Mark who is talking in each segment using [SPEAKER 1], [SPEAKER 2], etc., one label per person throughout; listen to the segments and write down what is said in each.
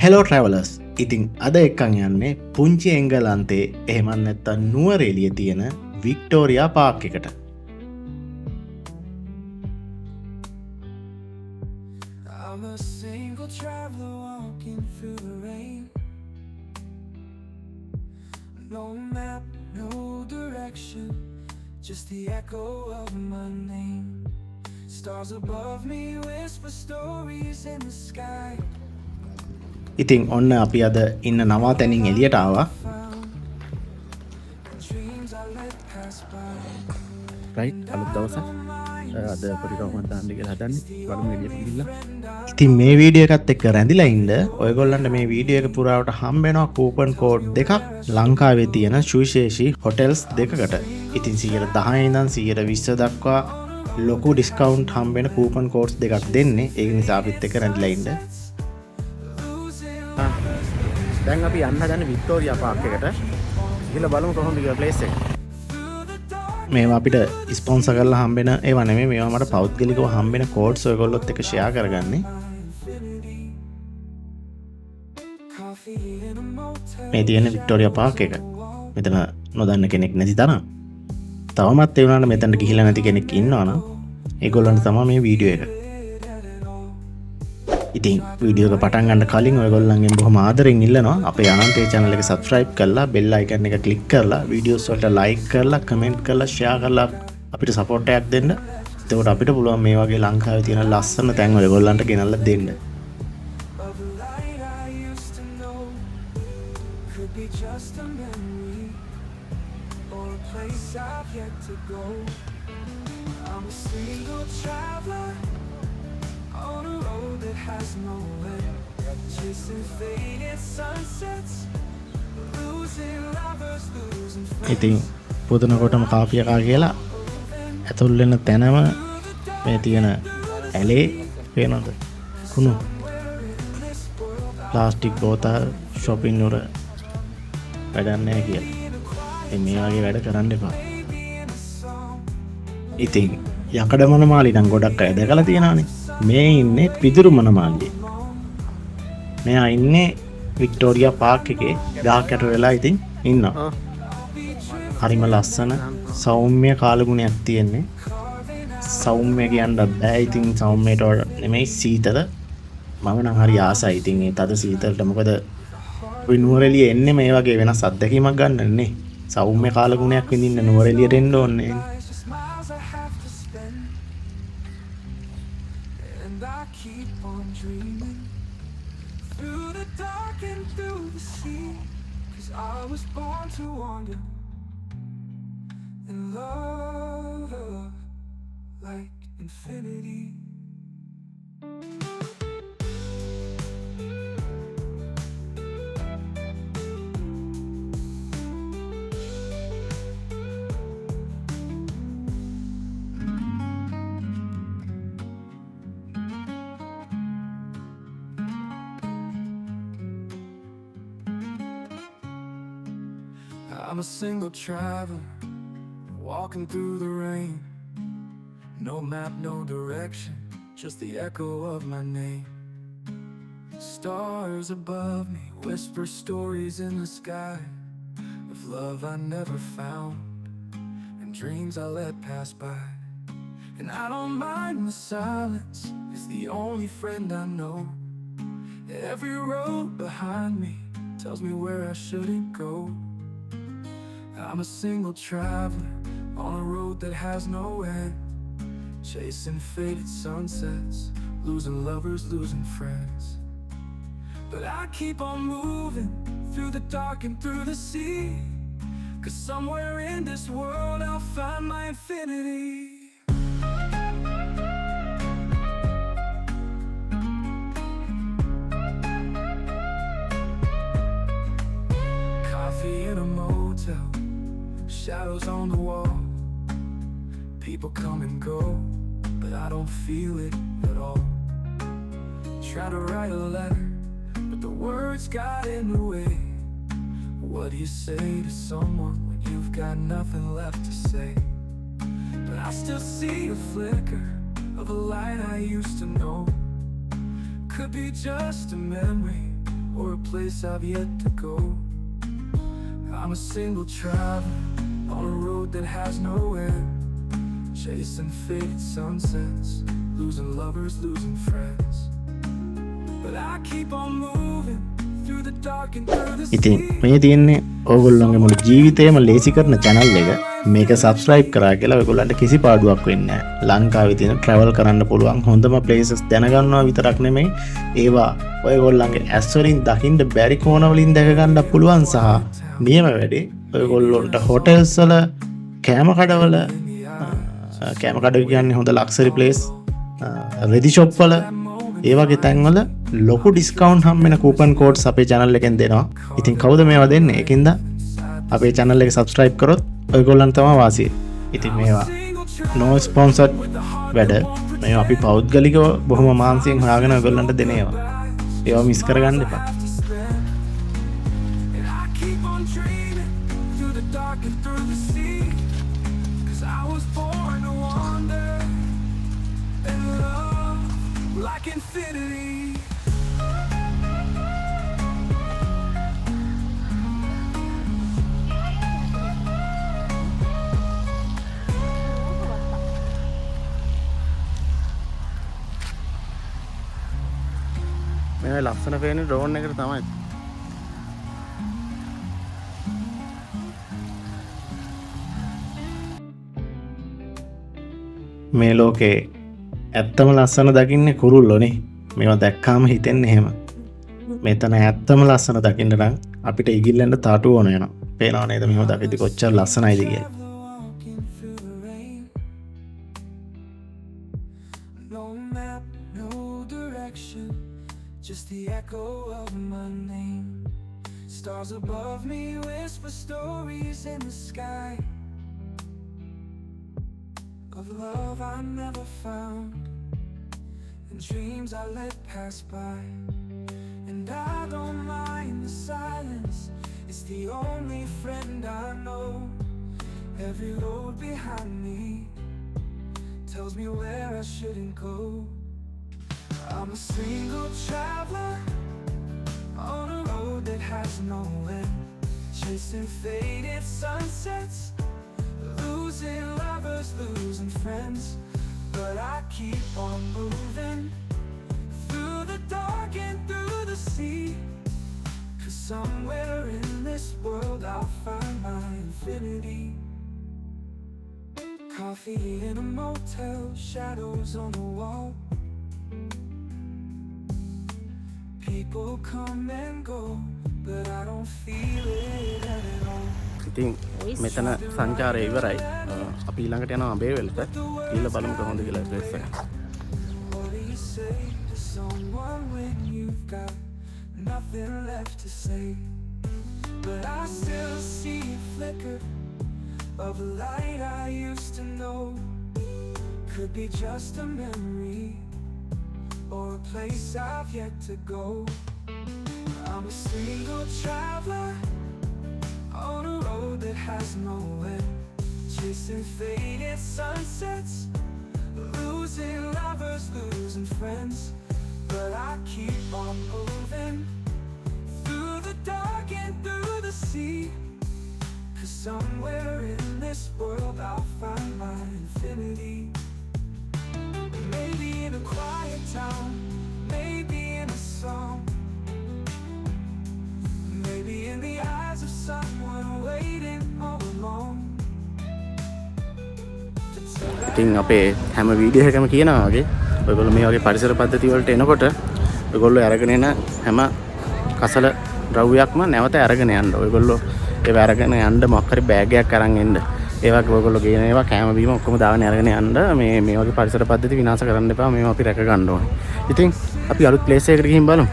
[SPEAKER 1] Hello ට්‍රවලස් ඉතිං අද එක්කං යන්නේ පුංචි එංගලන්තේ එහෙමත් නැත්තන් නුවරඑළිය තියෙන වික්ටෝරියා පාක් එකට.
[SPEAKER 2] I'm a single traveler walking through the rain. No map, no direction, just the echo of my name. Stars above me whisper stories in the sky.
[SPEAKER 1] ඉතිං ඔන්න අපි අද ඉන්න නවා තැනින් එලියට ආවා.
[SPEAKER 2] Dreams I let pass by.
[SPEAKER 3] Right අලුත් දවසක් අද පොඩිකවමත් දාන්න කියලා හදන්නේ වලම එළියට ගිහිල්ලා
[SPEAKER 1] ඉතින් මේ වීඩියෝ එකත් එක්ක රැඳිලා ඉන්න ඔයගොල්ලන්ට මේ වීඩියෝ එක පුරාවට හම්බෙනවා කූපන් කෝඩ් දෙකක් ලංකාවේ තියෙන සුවිශේෂී හොටෙල්ස් දෙකකට. ඉතින් 10% ඉඳන් 20% දක්වා ලොකු ඩිස්කවුන්ට් හම්බෙන කූපන් කෝඩ්ස් දෙකක් දෙන්නේ. ඒක නිසා අපිත් එක්ක රැඳිලා ඉන්න.
[SPEAKER 3] දැන් අපි යන්න හදන්නේ වික්ටෝරියා පාක් එකට ගිහලා බලමු කොහොමද කියලා ප්ලේස් එක.
[SPEAKER 1] මේවා අපිට ස්පොන්සර් කරලා හම්බෙන ඒවා නෙමෙයි. මේවා මට පෞද්ගලිකව හම්බෙන කෝඩ්ස් ඔයගොල්ලොත් එක්ක ෂෙයා කරගන්නේ. මේ තියෙන වික්ටෝරියා පාක් එක. මෙතන නොදන්න කෙනෙක් නැති තරම්. තවමත් ඒ වුණාට මෙතනට ගිහිල්ලා නැති කෙනෙක් ඉන්නවා නම් ඒගොල්ලන්ට තමයි මේ වීඩියෝ එක. ඉතින් වීඩියෝ එක පටන් ගන්න කලින් ඔයගොල්ලන්ගෙන් බොහොම ආදරෙන් ඉල්ලනවා අපේ අනන්තේ channel එක subscribe කරලා bell icon එක click කරලා videos වලට like කරලා comment කරලා share කරලා අපිට support එකක් දෙන්න. එතකොට අපිට පුළුවන් මේ වගේ ලංකාවේ තියෙන ලස්සන තැන් ඔයගොල්ලන්ට ගෙනල්ලා දෙන්න.
[SPEAKER 2] Of a light I used to know could be just a memory or a place I've yet to go. I'm a single traveler on a road that has no end, chasing faded sunsets, losing lovers, losing friends.
[SPEAKER 1] ඉතින් පුදුනකොටම කාපිය කා කියලා ඇතුල් වෙන තැනම මේ තියෙන ඇලේ පේනවද? කුණු ප්ලාස්ටික් බෝතල් shopping වල වැඩක් නැහැ කියලා. ඉතින් මේ වගේ වැඩ කරන්න එපා. ඉතින් යකඩ මොනමාලි නම් ගොඩක් අය දැකලා තියෙනවානේ. මේ ඉන්නේ පිදුරු මොනමාලියේ. මෙයා ඉන්නේ වික්ටෝරියා පාක් එකේ ගහක් යට වෙලා ඉතින් ඉන්නවා. හරිම ලස්සන සෞම්‍ය කාලගුණයක් තියෙන්නේ. සෞම්‍ය කියන්න බෑ. ඉතින් සෞම්‍යයට නෙමෙයි සීතල. මම නම් හරි ආසයි ඉතින් ඒ තද සීතලට. මොකද ඔය නුවරඑළිය එන්නේ මේ වගේ වෙනස් අත්දැකීමක් ගන්නනේ. සෞම්‍ය කාලගුණයක් විඳින්න නුවරඑළියට එන්න ඕනේ.
[SPEAKER 2] Just miles I have to spend, and I keep on dreaming through the dark and through the sea, 'cause I was born to wander and love like infinity. I'm a single traveler, walking through the rain. No map, no direction, just the echo of my name. Stars above me whisper stories in the sky of love I never found and dreams I let pass by. And I don't mind the silence, it's the only friend I know. Every road behind me tells me where I shouldn't go. I'm a single traveler on a road that has no end, chasing faded sunsets, losing lovers, losing friends. But I keep on moving through the dark and through the sea, 'cause somewhere in this world I'll find my infinity. Coffee in a motel, shadows on the wall, people come and go, but I don't feel it at all. Try to write a letter, but the words got in the way. What do you say to someone when you've got nothing left to say? But I still see a flicker of a light I used to know. could be just a memory or a place I've yet to go. I'm a single traveler on a road that has no end, chasing faded sunsets, losing lovers, losing friends. But I keep on moving through the dark and through the
[SPEAKER 1] ඉතින්
[SPEAKER 2] sea.
[SPEAKER 1] මේ තියෙන්නේ ඕගොල්ලොන්ගේ මුළු ජීවිතේම ලේසි කරන channel එක. මේක subscribe කරා කියලා ඔයගොල්ලන්ට කිසි පාඩුවක් වෙන්නේ නැහැ. ලංකාවේ තියෙන travel කරන්න පුළුවන් හොඳම places දැනගන්නවා විතරක් නෙමෙයි ඒවා ඔයගොල්ලන්ගේ ඇස් වලින් දකින්න බැරි කෝණ වලින් දැක ගන්න පුළුවන් සහ නියම වැඩේ ඔයගොල්ලොන්ට hotels වල කෑම කඩවල කෑම කඩ කියන්නේ හොඳ luxury place රෙදි shop වල ඒ වගේ තැන්වල ලොකු ඩිස්කවුන්ට් හම්බෙන කූපන් කෝඩ්ස් අපේ channel එකෙන් දෙනවා. ඉතින් කවුද මේවා දෙන්නේ? ඒකින්ද අපේ channel එක subscribe කරොත් ඔයගොල්ලන් තමයි වාසිය. ඉතින් මේවා no sponsored වැඩ. මේවා අපි පෞද්ගලිකව බොහොම මාන්සියෙන් හොයාගෙන ඔයගොල්ලන්ට දෙන ඒවා. ඒවා මිස් කරගන්න එපා.
[SPEAKER 2] And I keep on dreaming through the dark and through the sea. 'Cause I was born to wander and love like infinity.
[SPEAKER 3] මේ ලස්සන පේන ඩ්‍රෝන් එකට තමයි.
[SPEAKER 1] මේ ලෝකේ ඇත්තම ලස්සන දකින්නේ කුරුල්ලෝනේ. මේවා දැක්කාම හිතෙන්නේ එහෙම. මෙතන ඇත්තම ලස්සන දකින්න නම් අපිට ඉගිල්ලෙන්ට තාටු ඕන වෙනවා. පේනව නේද මෙහෙම දකිද්දි කොච්චර ලස්සනයිද කියලා.
[SPEAKER 2] Walking through the rain. No map, no direction, just the echo of my name. Stars above me whisper stories in the sky of love I never found, and dreams I let pass by. And I don't mind the silence, it's the only friend I know. Every road behind me tells me where I shouldn't go. I'm a single traveler on a road that has no end, chasing faded sunsets, losing lovers, losing friends. But I keep on moving through the dark and through the sea. 'Cause somewhere in this world I'll find my infinity. Coffee in a motel, shadows on the wall. People come and go, but I don't feel it at all.
[SPEAKER 3] ඉතින් මෙතන සංචාරය ඉවරයි. අපි ඊළඟට යනවා අබේවලට. ඊළ බලමු කොහොමද කියලා ප්ලේස් එක.
[SPEAKER 2] What do you say to someone when you've got nothing left to say? But I still see a flicker of a light I used to know. Could be just a memory or a place I've yet to go. I'm a single traveler on a road that has no end, chasing faded sunsets, losing lovers, losing friends. But I keep on moving through the dark and through the sea. 'Cause somewhere in this world I'll find my infinity. Maybe in a quiet town, maybe in a song, maybe in the eyes of someone waiting all along.
[SPEAKER 3] ඉතින් අපේ හැම video එකම කියනවා වගේ ඔයගොල්ලෝ මේ වගේ පරිසර පද්ධති වලට එනකොට ඔයගොල්ලෝ අරගෙන එන හැම කසල ද්‍රව්‍යයක්ම නැවත අරගෙන යන්න. ඔයගොල්ලෝ ඒව අරගෙන යන්න මොකක් හරි බෑග් එකක් අරන් එන්න. ඒ වගේ ඔයගොල්ලෝ ගේන ඒවා කැම බීම ඔක්කොම දාගෙන අරගෙන යන්න. මේ වගේ පරිසර පද්ධති විනාශ කරන්න එපා. මේවා අපි රැක ගන්න ඕනේ. ඉතින් අපි අලුත් ප්ලේස් එකකට ගිහින් බලමු.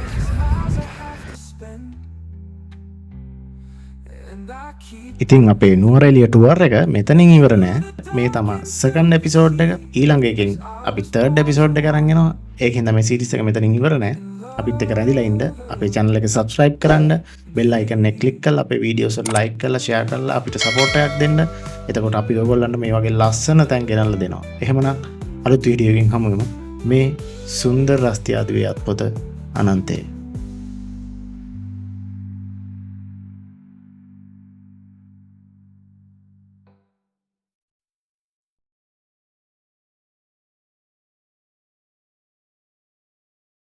[SPEAKER 2] And I keep
[SPEAKER 1] ඉතින් අපේ නුවරඑළිය ටුවර් එක මෙතනින් ඉවර නෑ. මේ තමයි සෙකන්ඩ් එපිසෝඩ් එක. ඊළඟ එකෙන් අපි තර්ඩ් එපිසෝඩ් එක අරන් එනවා. ඒකෙන් තමයි සීරීස් එක මෙතනින් ඉවර නෑ. අපිත් එක්ක රැඳිලා ඉන්න. අපේ channel එක subscribe කරන්න, bell icon එක click කරලා අපේ videos වල like කරලා share කරලා අපිට support එකක් දෙන්න. එතකොට අපි ඔයගොල්ලන්ට මේ වගේ ලස්සන තැන් ගෙනල්ලා දෙනවා. එහෙමනම් අලුත් වීඩියෝ එකකින් හමු වෙමු. මේ සුන්දර රස්තියාදුවේ අත්පොත අනන්තේ.